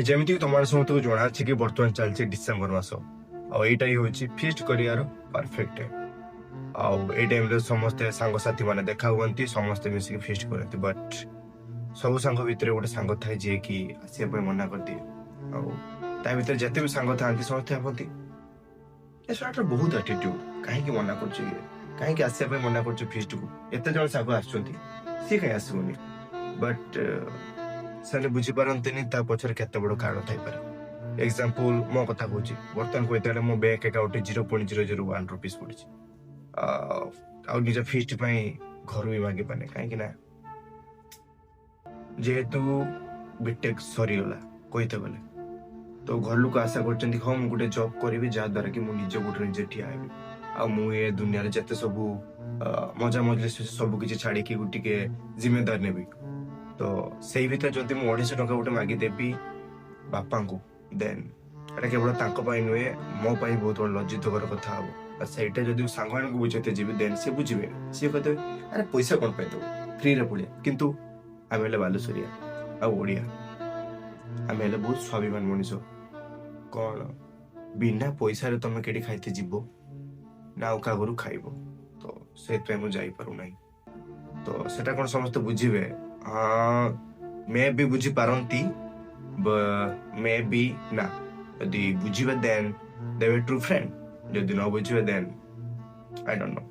ଯେମିତି ତମର ସମସ୍ତଙ୍କୁ ଜଣା ଅଛି କି ବର୍ତ୍ତମାନ ଚାଲିଛି ଡିସେମ୍ବର ମାସ, ଆଉ ଏଇଟା ହିଁ ହଉଛି ଫିଷ୍ଟ କରିବାର ପରଫେକ୍ଟ ଟାଇମ୍। ଆଉ ଏଇ ଟାଇମରେ ସମସ୍ତେ ସାଙ୍ଗସାଥି ମାନେ ଦେଖା ହୁଅନ୍ତି, ସମସ୍ତେ ମିଶିକି ଫିଷ୍ଟ କରନ୍ତି। ବଟ୍ ସବୁ ସାଙ୍ଗ ଭିତରେ ଗୋଟେ ସାଙ୍ଗ ଥାଏ ଯିଏ କି ଆସିବା ପାଇଁ ମନା କରିଦିଏ। ଆଉ ତା ଭିତରେ ଯେତେ ବି ସାଙ୍ଗ ଥାନ୍ତି ସମସ୍ତେ ଭାବନ୍ତି ଏ ଶଳାଟାର ବହୁତ ଆଟିଟ୍ୟୁଡ, କାହିଁକି ମନା କରୁଛୁ, ଇଏ କାହିଁକି ଆସିବା ପାଇଁ ମନା କରୁଛୁ ଫିଷ୍ଟକୁ, ଏତେ ଜଣ ସାଙ୍ଗ ଆସୁଛନ୍ତି ସିଏ କାହିଁ ଆସିବନି। ବଟ୍ ସେମାନେ ବୁଝିପାରନ୍ତିନି ତା ପଛରେ କେତେ ବଡ କାରଣ ଥାଇପାରେ। ଏକ୍ସାମ୍ପଲ ମୋ କଥା କହୁଛି, ବର୍ତ୍ତମାନ କହିଥାଲେ ମୋ ବ୍ୟାଙ୍କ ଆକାଉଣ୍ଟରେ 0.001 ରୁପିସ୍ ପଡିଛି। ଆଉ ନିଜ ଫିଷ୍ଟ ପାଇଁ ଘରୁ ବି ମାଗି ପାରୁନି, କାହିଁକି ନା ଯେହେତୁ ବିଟେକ୍ ସରିଗଲା କହିତେ ଗଲେ, ତ ଘର ଲୋକ ଆଶା କରୁଛନ୍ତି ହଁ ମୁଁ ଗୋଟେ ଜବ୍ କରିବି ଯାହା ଦ୍ୱାରା କି ମୁଁ ନିଜ ଗୋଡ଼ରେ ନିଜେ ଠିଆ ହେବି, ଆଉ ମୁଁ ଏ ଦୁନିଆରେ ଯେତେ ସବୁ ମଜା ମଜଲିସ୍ ସବୁ କିଛି ଛାଡିକି ଟିକେ ଜିମେଦାର ନେବି। ତ ସେଇ ଭିତରେ ଯଦି ମୁଁ 250 ଟଙ୍କା ଗୋଟେ ମାଗିଦେବି ବାପାଙ୍କୁ, ଦେନ୍ ଏଟା କେବଳ ତାଙ୍କ ପାଇଁ ନୁହେଁ, ମୋ ପାଇଁ ବହୁତ ବଡ଼ ଲଜ୍ଜିତକର କଥା ହବ। ଆଉ ସେଇଟା ଯଦି ସାଙ୍ଗମାନଙ୍କୁ ବୁଝେଇତେ ଯିବି ଦେନ୍ ସିଏ ବୁଝିବେ, ସିଏ କହିଦେବେ ଆରେ ପଇସା କଣ ପାଇଁ ଦେବୁ, ଫ୍ରିରେ ପଡ଼ିଆ। କିନ୍ତୁ ଆମେ ହେଲେ ବାଲେଶ୍ୱରିଆ ଆଉ ଓଡ଼ିଆ, ଆମେ ହେଲେ ବହୁତ ସ୍ୱାଭିମାନ ମଣିଷ। କଣ ବିନା ପଇସାରେ ତମେ କେଠି ଖାଇତେ ଯିବ ନା ଆଉ କାହା ଘରୁ ଖାଇବ? ତ ସେଇଥିପାଇଁ ମୁଁ ଯାଇପାରୁନାହିଁ। ତ ସେଟା କଣ ସମସ୍ତେ ବୁଝିବେ? ମେ ବି ବୁଝିପାରନ୍ତି, ମେ ବି ନା। ଯଦି ବୁଝିବେ ଦେନ୍ ଦେ ଟ୍ରୁ ଫ୍ରେଣ୍ଡ, ଯଦି ନ ବୁଝିବେ ଦେନ୍ ଆଇ ଡୋଣ୍ଟ ନୋ।